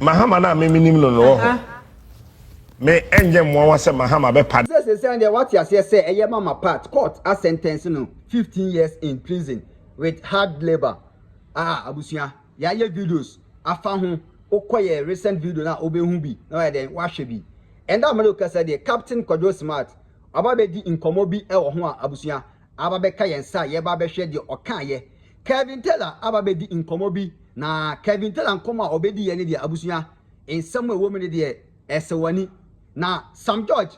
Mahama na me minim no. Me enje mo wa se Mahama be pad. Say what you say eye mama part court a sentence no 15 years in prison with hard labor. Abusia ya ye videos afa ho okoye recent video na obehu bi na ya den wahwe bi. And that America said the Captain Kojo Smart ababedi inkomo bi e wo ho a abusia ababeka yensa ye ba be hwe de okan ye. Kevin Taylor ababedi inkomo bi na Kevin Taylor nkoma obedi ye ne de abusia ensam ewo me ne de esewani na Sam George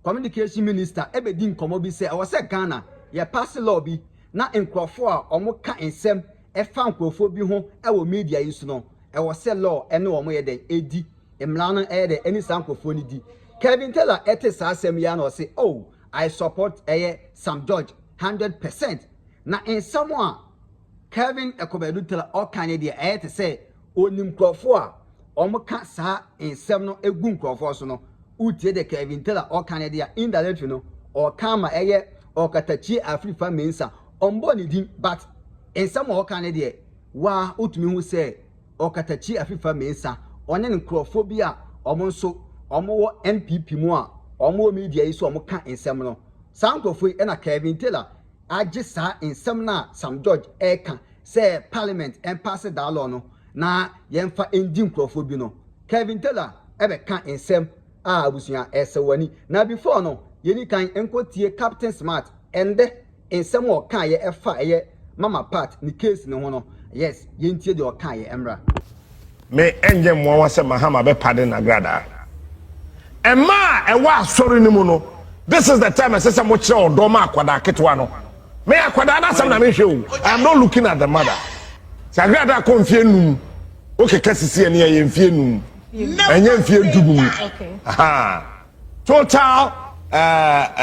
communication minister ebedi nkomo bi se e wo se Ghana ye pass law bi na nkrofo a omo ka ensem e fa nkrofo bi ho e wo media yi so no e wo se law ene omo ye den edi emla no e de any sankrofo ni di Kevin Taylor etis asem ya na say oh I support Sam George 100% na ensam a Kevin Ekobedu Taylor o kan de e te say onim nkrofo a omo ka sa ensem no egu nkrofo so no utie de Kevin Taylor o kan de indirect no o kama o katachi Afrifa mensa ombo ni din but ensam o kan de wa utumi hu say o katachi Afrifa mensa onye nkrofobia omo nso omo wo NPP mu a omo media yi so omo ka ensam no sankrofo e na Kevin Taylor agi sa ensam na Sam George eka say parliament and pass that law no na yemfa endi nkrofo no Kevin Taylor ebe ka ensam abusuya esewani na before no yeni kan enkotie Captain Smart ende ensam o kan ye efa mama part ni case ne ho no yes yentie de o kan ye emra me enje mo wa se Mahama be pardon Agradaa ema e wa asori ni mu no this is the time I say mo kire odo ma akwada ketwa no me akwada na sam na me hwe o I am not looking at the mother se Agradaa ko mfie num o keke sisi ene ye mfie num enye mfie dubum aha total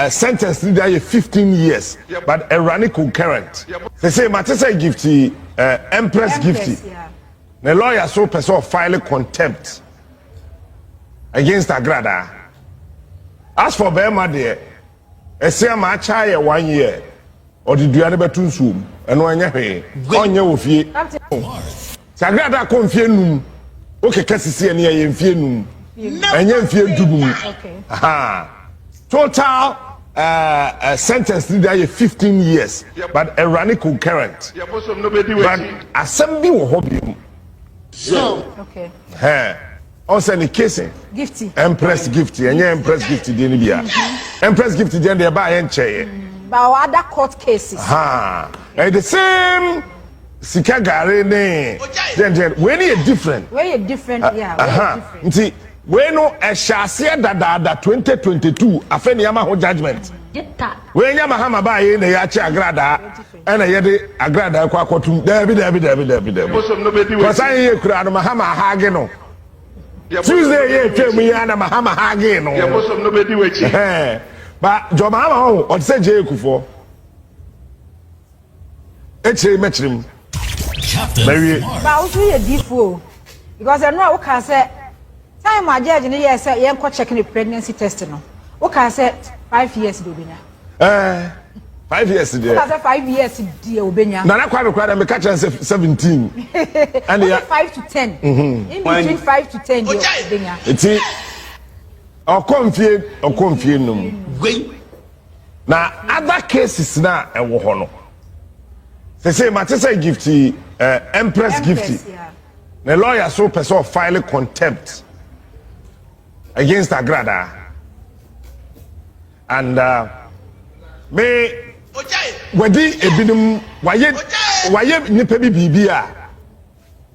sentence there 15 years but a running concurrent they say matesa gifty empress gifty the lawyer so person file contempt against Agradaa. As for Bema there, a same matcha 1 year or the duane betunsum and one year on your fee. Agradaa confianum, okay, Cassie and ye infianum, and yen fear dubum. Aha, total sentence there 15 years, but a running concurrent. But assembly will hobby. So, okay. Also the case gifty empress gifty and empress gifty the nibia empress gifty then they buy and chair but other court cases and the same sika gare ne then when you different different see when no a shase dada 2022 afeni yama ho judgment when yama Mahama buy na ya chi Agradaa and a yede Agradaa kwa kotum dabi because I hear kura no Mahama hage no Tuesday ye tell me na Mahama hage no nobody wechi but Jo Mahama o say je ekufo eche metrim Captain but also ye difo because I know we can say time my judge ni yes say ye ko check the pregnancy test no we can say 5 years do benya 5 years there. Because 5 years dear Obenya. Nana Kwame Kwame me catch 17. And 5 to 10. In between 5 to 10 years Obenya. It's or confie num. Na other cases na e wo ho no. Say Matesa gifty empress gifty. Yeah. The lawyer so person file contempt against Agradaa. And me wadi ebinum waye nipa bi bibia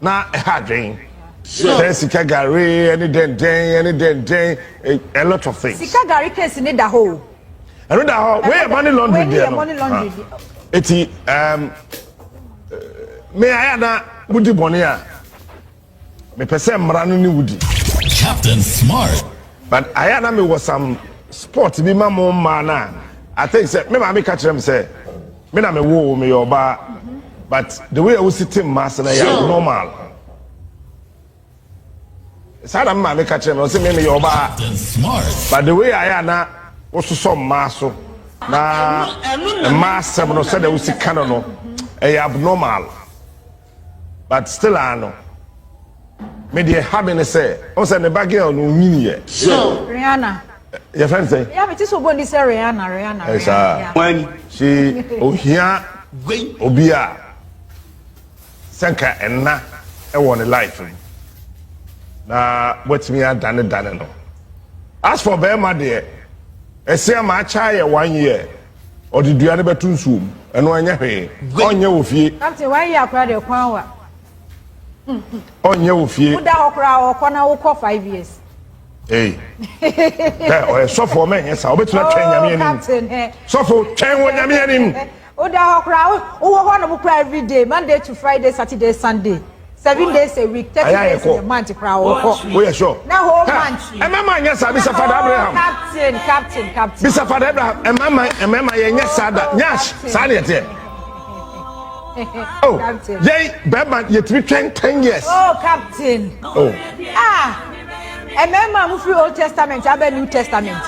na e ha dwen sika gare any den a lot of things sika gare case ni da ho and da ho where money laundry there no eti me aya na wudi bone a me pese mra no ni wudi Captain Smart but aya na me was some sport bi ma mo ma na I think say me ma me catch them say me na me wo me yoba but the way I was sitting mass na ya normal sada ma me catch them say me yoba but the way I na also some mass na mass no say they was kind no abnormal but still I know me dey have me say o say ne bagel no nyini ye Rihanna your friend say yeah me so go say Rihanna when she ohia obia senka enna e won life na wetimi adane no as for Bema there ese ma cha ye 1 year odidua ne betu nsuom eno anya hwe onye wo fie captain 1 year akra de kwan wa onye wo fie uda okra okona wo 5 years eh o so for me yes obetu na twen nyame anim so for twen wo nyame anim uda okra wo ho no kra every day Monday to Friday Saturday Sunday 7 days a week 30 days a month kra wo yeah sure na whole month mama nyesa bisa Father Abraham captain bisa Father Abraham mama ye nyesa da nyash sa na yete oh ye Bema ye 10 years oh captain oh mama mu free Old Testament abe New Testament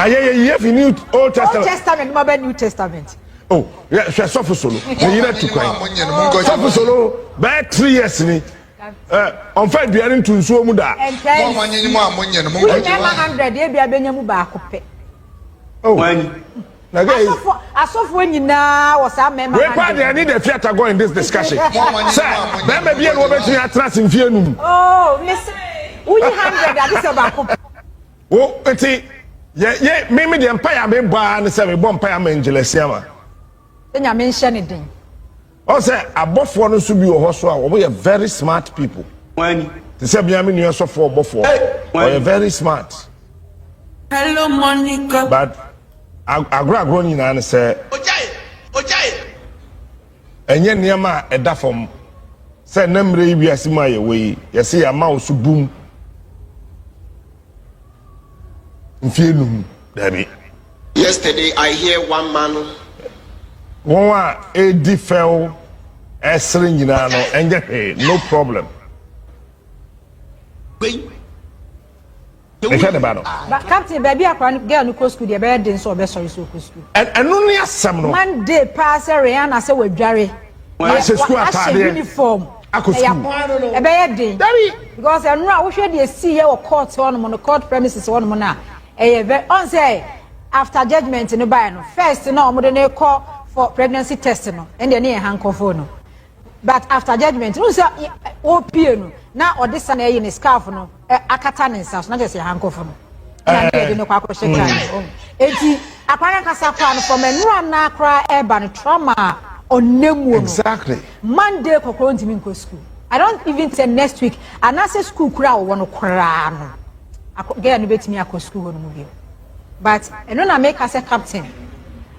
ye fi New Old Testament Old Testament mo be New Testament oh yeah she suffer solo ye yira tukwan suffer solo by 3 years ni on fa duare ntunsuo mu da mo manyi mu amonye no mo go 100 e bia benya mu ba akopɛ oh na guys asofo nyina wo sa mema we pa dey need the theater go in this discussion sir Bema bia no betu atras mfie num oh miss we 100 ade se ba akopɛ oh enti ye me the empire me ba ne se me bo empire ma angelesiama enya me nhye ne den o say abofo no so bi wo ho so a wo very smart people when they say bia me nua so for abofo we very smart hello Monica but agro nyina ne say ojai enye niam eda fom say namre yi wiase ma ye we ye say ya ma wo so bum mfie num dabi yesterday I hear one man won a edi fel esre nyina no enje he no problem e ka de ba no but captain baby akwa girl no go school dey be den so be sorry so go school enu ne asem no Monday pass Rihanna say wadware why say school atade uniform akoschool e be den because enu a wo hwe dey see here court on court premises on na e on say after judgment no buy no first no omo dey call for pregnancy test no and dey na handcuff no but after judgment no say o pie no na odisa na eyi ne scarf no akata ne nsa so na just handcuff no na dey no kwa kwhye kan enti akwana kasa kwa no from enu na akra eba no trauma onemu no exactly Monday kokoro ntimi nko school I don't even say next week and I say school kura wo no kura no girl no betimi akọ school no mu bi but eno na make as a captain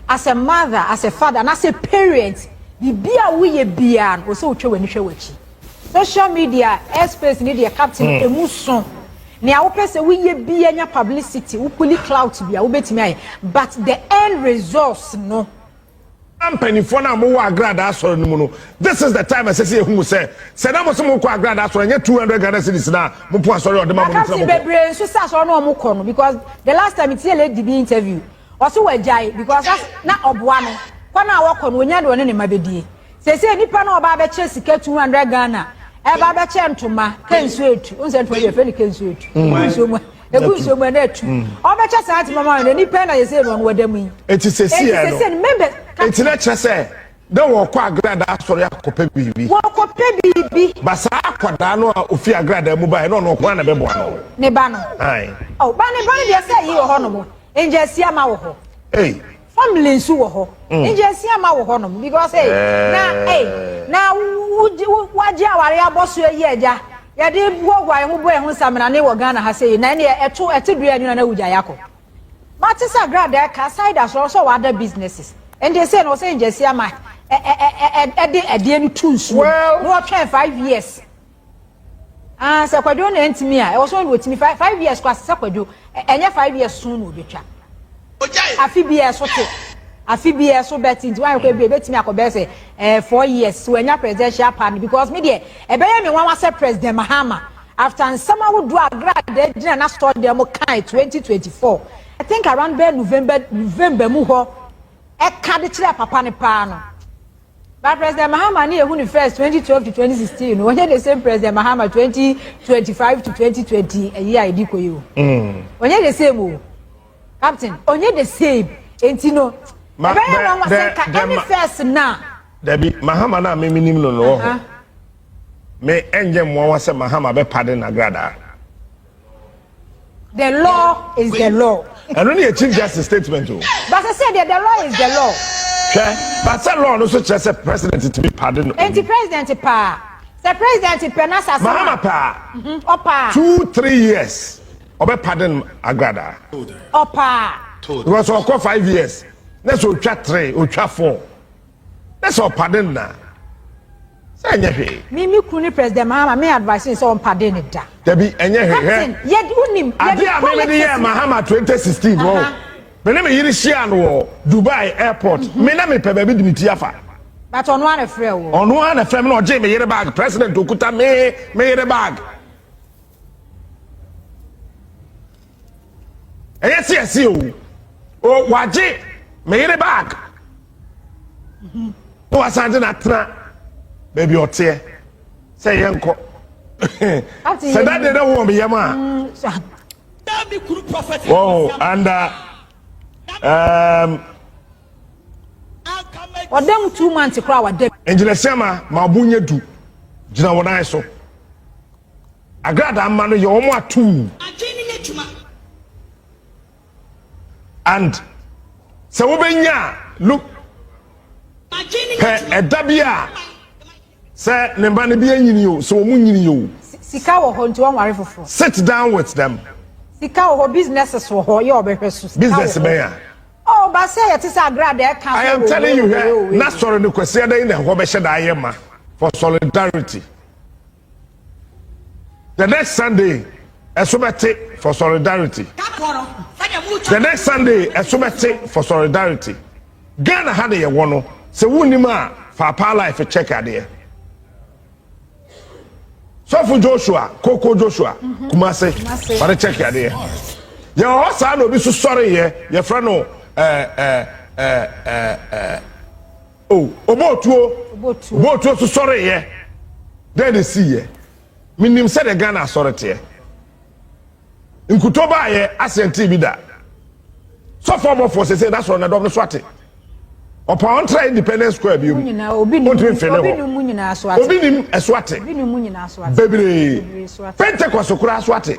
as a mother as a father and as a parent bibia wo ye bia no so twa wani hwe wachi social media airspace ni the captain emuso ne a wo pese wo ye bia nya publicity wo kuli clout bia wo betimi aye but the end results no company for na mo wa Agradaa so no no this is the time I say who say na mo so mo ko Agradaa so nya 200 Ghana cedis na mo po asori o de ma mo no mo bebre so sa so no mo ko no because the last time it's a lady be interview also we jai because na oboa no kwa na wo ko no onya de one ne mabedie se nipa na oba be che sika 200 Ghana e ba be che ntoma kensu etu unse ntoma ye fe ni kensu etu so mo ebu mo na etu o be che sa ati mama no nipa na ye se no wadam yi eti se si e no member eti na che se de wo ko Agradaa asori akope bibi wo kope bibi ba sa akwada no a ofi Agradaa mu ba no ko na be bo no ne ba no ai oh ba ne de say yi ho no mo enje si ama wo ho eh family nsu wo ho enje si ama wo ho no because na waje aware aboso yi eja ya de gwogwa ho bo ehun samena ne wo Ghana ha say na ne etedua ni na wugya yakọ matisa Agradaa ka side so other businesses and they say no say enje si ama de no tools well no 5 years se kwadwo na ntimi a e wo so no timi 5 years kwa se kwadwo enye 5 years soon no betwa afi bia so te afi bia so betting one ko betimi akobe say 4 years so enya presidential pardon because me there e be me wan say president Mahama after some would do Agradaa dey na store dem kan 2024 I think around November mu ho e ka de kire papa ne pa no But President Mahama ni ehun first 2012 to 2016 no onye the same President Mahama 2025 to 2020 a year ID koyo. Onye the same o. Captain, onye the same. Enti no. Any first na. Debi Mahama na me minim no. Me enje mo wa se Mahama be pardon Agradaa. The law is the law. And only a chief justice statement too. But I said that the law is the law. But that law also just a president to be pardoned. Anti-president pa. The president penasa. Mahama pa. Opa. 2-3 years. Obe pardon Agradaa. Opa. Because we 5 years. Let's go 3 or 4. Let's all pardon na. Say anything. Me kuni President Mahama me advice is on pardon it da. Debi anything. Yet unim. Adia me year Mahama 2016. Wow. Me na me yiri share no Dubai airport. Me na me pe baby dimitiafa. But on one afraid wo. On one afraid no je me yiri bag president okuta me yiri bag. Yes o waje me yiri bag. O asante na tra baby otie. Say yenko. Say that they don't want me yama. Oh, and or them 2 months to cry them. Engineer Sama, Mabunye do. Jina wona so. Agradaa man yo omo 2. And so wobenya look edabia say nemba ne bia nyini o so omu nyini yo. Sika wo ho nti won ware fofo. Sit down with them. Sika wo businesses wo ho ye obehweso. Business man. Oh, but say it is Agradaa. I am telling you here, not sorry the question in the Hobesha Diema for solidarity. The next Sunday, a subate for solidarity. The next Sunday, a subate for solidarity. Ghana had a one, so Wunima for power life a check idea. So for Joshua, Coco Joshua, Kumase, for a check idea. Your horse, I will be so sorry here, your friend. Obotuo so sorry here. Then they see here. Minim said the Ghana sorry here. In Kutoba here, asenti bi da. So former forces say that's on the double swati. Upon try Independence Square bi. Obi nim eswati. Baby. Pentecost kura swati.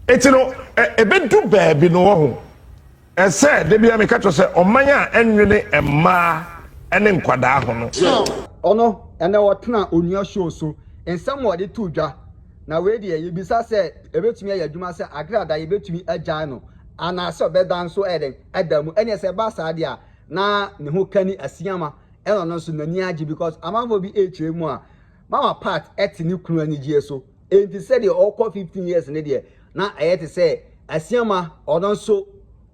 Etino ebedu baabi no ho ese de bia me kacho se omanya enwene emma ene nkwada ho no ono ene wotena onua show so ensem wode to dwa na we de yebisa se ebetumi ayadwuma se Agradaa yebetumi agya no ana se obedan so eden adamu ene se ba sa de a na ne ho kani asiama eno no so nani agi because amanfo bi echemu a mama part etini kunu anigye so enti se de okọ 15 years ne de na ayete say asiama odon so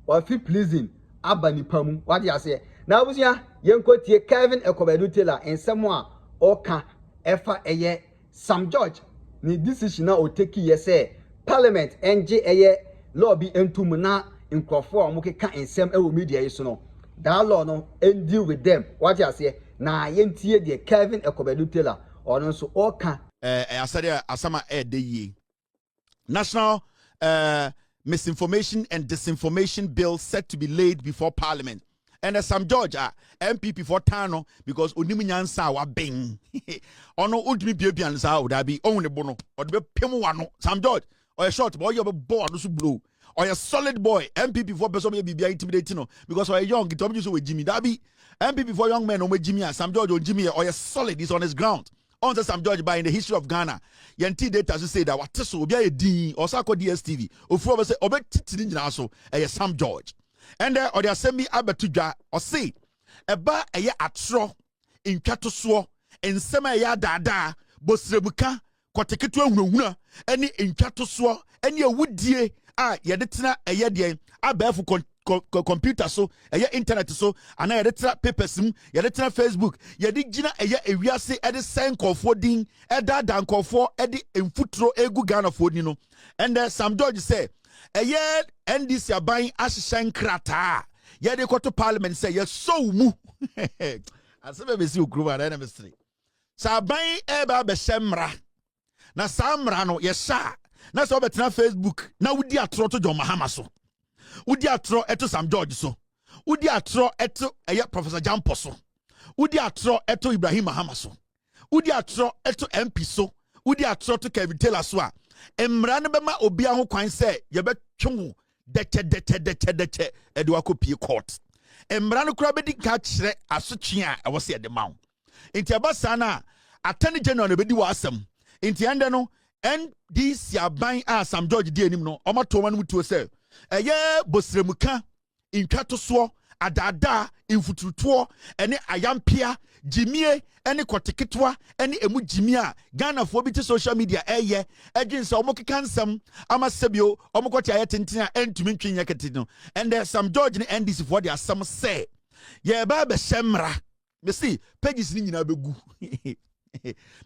or fi pleasing abanipa mu wade ase na abusia yenkotie Kevin Ekobedu Taylor ensemo a oka efa eye Sam George ni decision na o take ye say parliament NG eye law bi entum na nkrofo a mukeka ensem ewo media yi so no that law no and deal with them wade ase na yentie de Kevin Ekobedu Taylor odon so oka asade asama de yi national misinformation and disinformation bill set to be laid before Parliament. And Sam George, MPP for Tano, because Uniminyansa wa bing. Ono ultimate Bianza would be only bono, or the Pimuano, Sam George, or a short boy, you're a board to blue, or a solid boy, MPP for person may be intimidating, because or a young, it obviously with Jimmy Darby, MPP for young men, or with Jimmy, Sam George or Jimmy, or a solid is on his ground. On the Sam George by in the history of Ghana, Yanti data to say that what this will be a D or Sako DSTV, or for say, Obet Tininaso, a Sam George. And there or the assembly Abatuja or say, a bar a year at straw in Katoswo, and Sema ya dada, Bosrebuka, Koteketu, any in Katoswo, any a wood dear, Yaditina a year, I bear for computer so internet so and I editor papers you editor Facebook you did gina area say at the same call for ding at that dan call for Eddie in footro egu Ghana for you know and Sam George say a year and this you're buying as shankrata ye de to parliament say ye so mu asebe be si okuru na mystery sa ban e ba be semra na samra no ye sha na so betena Facebook na wudi atro to John Mahama so wudi atro eto Sam George so wudi atro eto Professor Jampo so wudi atro eto Ibrahim Mahama so wudi atro eto MP so wudi atro to Kevin Taylor so a emra no bema obi a ho kwan se ye betwe deche edwa kopie court emra no kura bedi ka kire asotwe a wo se de mawo enti abasa na attorney general no bedi wa asem enti ende no NDC aban a Sam George di anim no omato man mutuo se eye bosremuka intwato adada infututuo ene ayampia jimie ene koteketwa ene emu jimia Ghana fo bi te social media eye agin se omokeka nsam amasebio omokoti ayetenten a entumi ntwenye kete no and Sam George ne NDC fo dia asam se ye ba be shemra me see pages ni nyina begu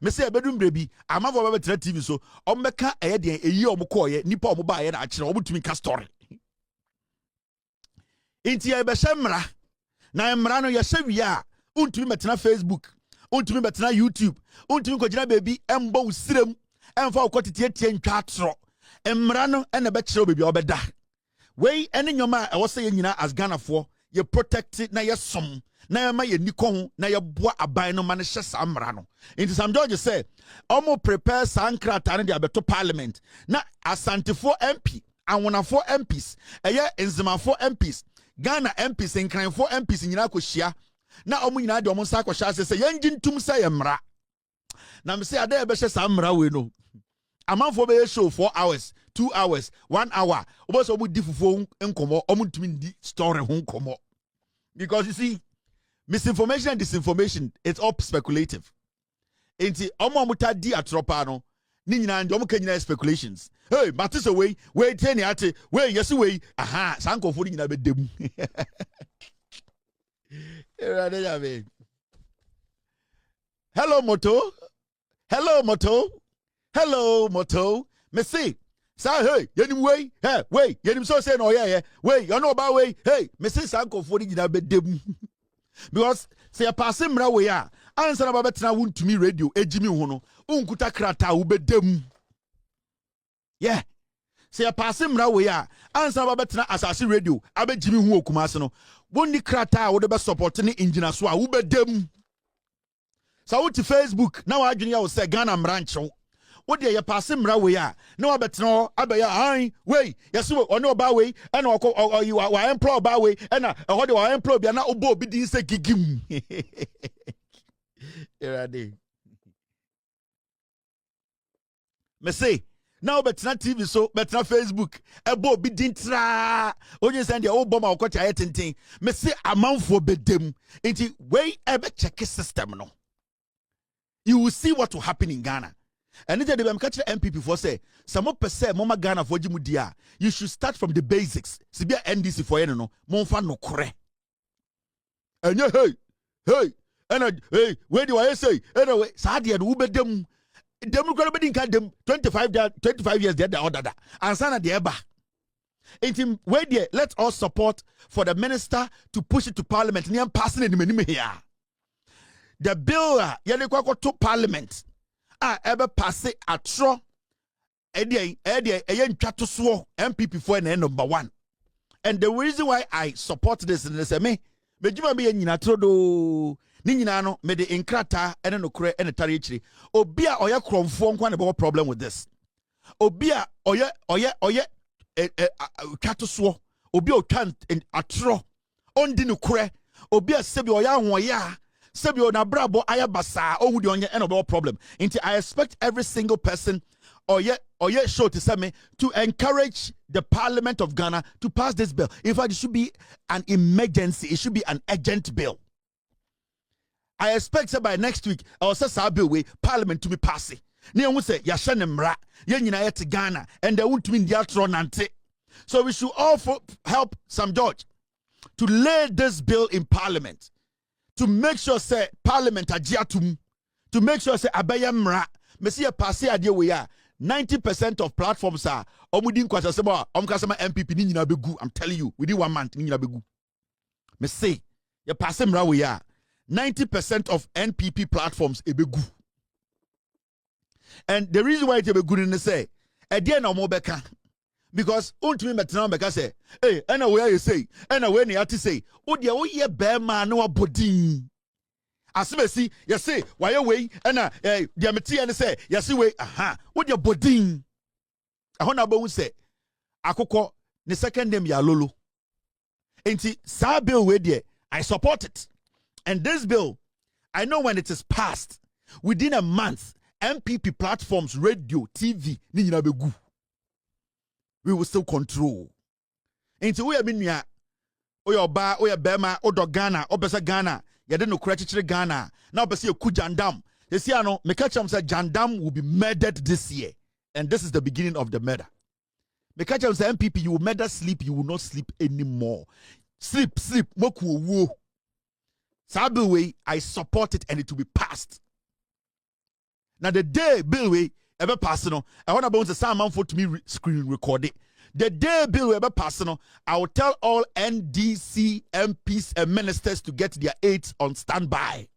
me say bedum brebi amafo ba betra TV so ommeka eye de eyi omokoye nipa omoba ye na akire omutumi ka story inti ye be shemra na emra no ye hwia untumi metena Facebook untumi metena YouTube untumi kogina baby embo usirem emfa okotete ntwa atro emra no ene be kire baby obeda wey ene nyoma e wo say nyina as Ghana for ye protect na ye som na ye ma ye nikon na ye boa aban no man hye samra no inti Sam George say omo prepare sankrata ne de abeto parliament na asantefo MP anwonafo MPs eye enzimafo MPs Ghana MPs nkranfo MPs nyina kohia na omu nyina de omu nsa kohia se yengi ntum se yemra na me se ade be hye samra we no amanfo be show 4 hours 2 hours 1 hour obo so omu difufo nkomo omu ntumi ndi story ho nkomo because you see misinformation and disinformation it's all speculative enti omu ta di atropa no ni nyina ndi omu kanyina speculations hey matise we teni ate we yes we aha sankofo ni nyina be dem hello moto me see say hey yenim we hey we yenim so say no yeah we you know about we hey me see sankofo ni nyina be dem because say pass mra we a answer na betena wuntumi radio ejimi ho no unkuta krata wo be dem yeah say pass mra we a answer na betena asase radio abejimi ho okumase no wonni krata wo de be support ni engineer so a wo be dem so wo ti Facebook na wa adwene ya wo say Ghana mranchew wo de ye pass mra we a na wa betena abaya han we yes we ono ba we na wa employ ba we na ho de wa employ bia na obo obi din se gigim erade me say now betna TV so betna Facebook ebo bi din tra onye send the obo ma okoti ayetenten me say amanfo bedem enti we ebe check system no you will see what will happen in Ghana. And if they catch the MPP for say some percent mama Ghana for jimudia, you should start from the basics. Sibia NDC for you no monfa no kore. And hey, and hey, where do I say? Anyway, Sadia and Ube dem Democrat them 25 years there the order that and sana the eba. Intim where there let's all support for the minister to push it to parliament. Niam passing in the here. The bill yele to parliament. Ebe passe atro eye ntwa to so MPP for number 1. And the reason why I support this is say me juma be nyina tro do ni nyina no me de nkrata ene no kure ene tare chiri obi a oye kromfo nkwa ne problem with this obi a oye twa to so obi o twa atro ondi no kure obi a sebi oye ahoya Sebio na brabo ayabasa oh the onye no problem. Until I expect every single person or yet show to send me to encourage the Parliament of Ghana to pass this bill. In fact, it should be an emergency, it should be an urgent bill. I expect that by next week I will say bill way Parliament to be passing. Near will say Yashanemra, Yenina to Ghana, and they won't mean the nante. So we should all help Sam George to lay this bill in Parliament. To make sure say parliament agiatum, to make sure say abayamra, Messia passe idea we are 90% of platforms are omudin kwasasema omkasema MPP ni nyina begu. I'm telling you, within 1 month ni nyina begu. me say ye pass mra we ya 90% of NPP platforms ebegu. And the reason why it ebegu in say e dey na mo beka because untimi metena beka say hey ena we you say ena we na ati say wo de wo ye be ma na wabodin asebesi you say why we ena de meti ene say you say we aha wo de bodin ahona ba wu say akokɔ the second name ya lolo enti sa bill we there I support it. And this bill, I know when it is passed, within a month, MPP platforms, radio, TV, we will still control. Into we have been ya, oya ba, oya bema, odo Ghana, obesa Ghana, ya didn't know credit Ghana. Now, besi you ku jandam. You see, I know, me catch him say jandam will be murdered this year, and this is the beginning of the murder. Me catch him say MPP, you will murder sleep, you will not sleep anymore. Sleep, moku wo. Sabi way, I support it and it will be passed. Now the day bill way ever passing, I want to say man for to me screen record it. The day bill ever passing, I will tell all NDC MPs and ministers to get their aides on standby.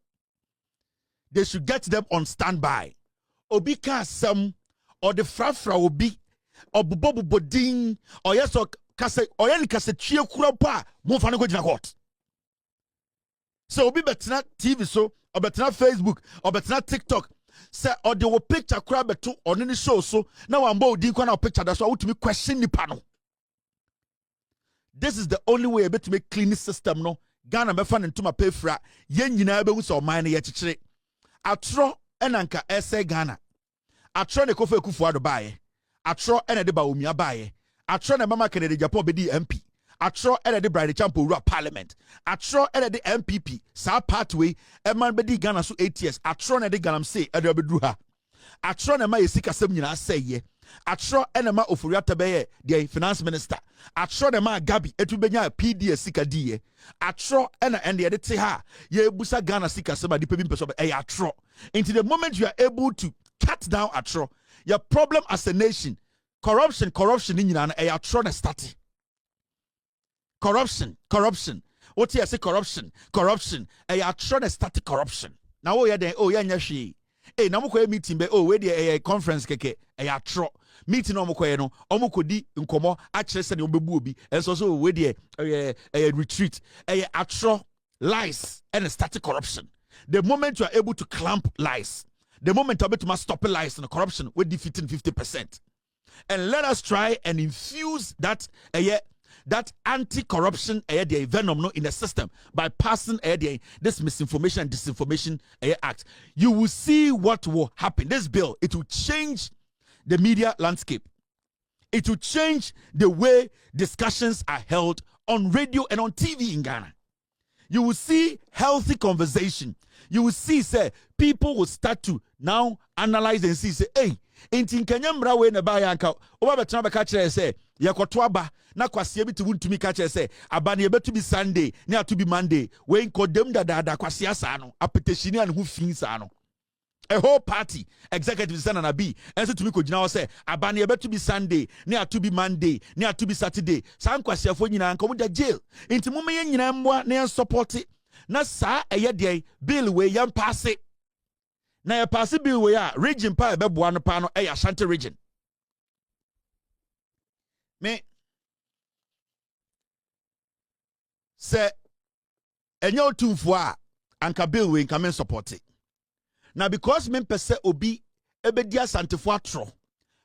They should get them on standby. Obi ka some or the frafra obi or bubobu bodin or yes or kase or any kase chie kura pa mo fa no go jina court. So obi betena TV so or betena Facebook or betena TikTok say or they will picture crab beto on any show so now I'm bold di kwa picture that's why I want to me question the panel. This is the only way a bit to make clean system no Ghana me fan into my pay fra yen nyina be wu so man ye chichire atro enanka ese Ghana atro ne kofa Akufo-Addo baaye atro ene de ba omia baaye atro ne mama Kennedy Japan be di MP atro ene de Brian Champo ru parliament atro ene de MPP sa pathway e man be di Ghana so 8 years atro ne de Ghana say e de obedru ha atro ne ma yesika sem nyina seye atro ene ma Oforiatta be the finance minister atro ne ma Gabi etu benya PD sika die atro ene de te ha ye busa Ghana sika sem adi pe bi mpeso e atro into the moment you are able to cut down atro your problem as a nation corruption in nyina na e atro na start corruption what you say corruption e atro na start corruption now oh yeah then oh yeah nya hwe eh na moko meeting be oh we dey conference keke e atro meeting no moko no omokodi nkomo a kire se ne obebu obi enso so we dey retreat e atro lies and start corruption. The moment you are able to clamp lies, the moment you are able to stop lies and corruption, we're defeating 50%. And let us try and infuse that that anti-corruption the venom in the system by passing this misinformation and disinformation act. You will see what will happen. This bill, it will change the media landscape. It will change the way discussions are held on radio and on TV in Ghana. You will see healthy conversation. You will see, say, people will start to now analyze and see, say, hey, inti Kenya mra we ne ba yanka oba betena be ka kire say yekoto aba na kwase bi tuntumi ka kire say aba ne betu bi Sunday ne atu bi Monday we nkodem dada kwase asa no apeteshini an hu fin sa no a whole party executive sana na bi enso tumi ko gina wo say aba ne betu bi Sunday ne atu bi Monday ne atu bi Saturday san kwase afo nyina nko mu da jail inti mu me nyina mboa ne support na sa eye de bill we yam pass it. Na ya pass bill we a region pa ebeboa no pa no e Ashanti region. Me say enye otumfo a anka bill we nka men support it. Na because men pese obi ebedi asantefo atro.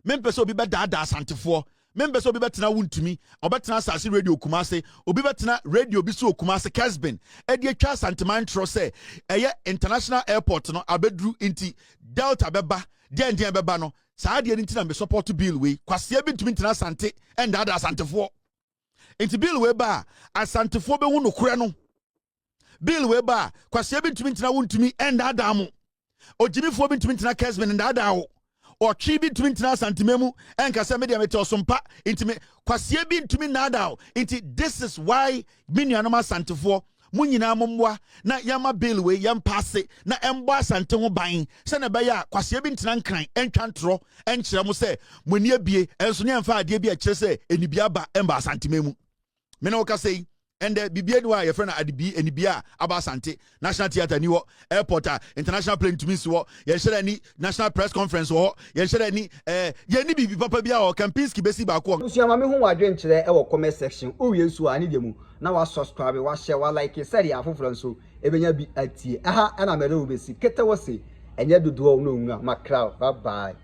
Men pese obi be dada asantefo. Men pese obi betena wuntumi, obetena asase radio Kumase, obi betena radio bi so Kumase Kesben. E de atwa santeman tro say eye international airport no abedru inti Delta beba, den beba no. Saa de nti na me support bill we. Kwase bi ntumi ntena asante and dada asantefo. Inti bill we ba asantefo be hu no kure no. Bill we ba kwase bi ntumi ntena wuntumi and dada mo. Ojimifo bi ntumi ntena Kesben and dada wo. Or chibi ntumi ntena santimemu enka se media mete osompa intime kwasie bi ntumi nada inti this is why minuanoma santifo munyina momwa na yama bill we yam pass na embo asante ho ban se na be ya kwasie bi ntena nkran entwantro enkyere mo se moni abie enso ne emfa ade bi a kyere se enibia ba emba santimemu me na woka sei and the BBN why your friend at the B and Bia Abasante, National Theatre New Airport, international plane to Miss War, any national press conference or any Yenny Papa Bia or Campinski Bessie Bako. Monsieur Mammy, who I drink today, our comment section. Oh, yes, I need you. Now I subscribe, watch share, like you said, you have from so, even you be at tea. Aha, and I'm a little bit sick. Get away, and you do no, my crowd. Bye bye.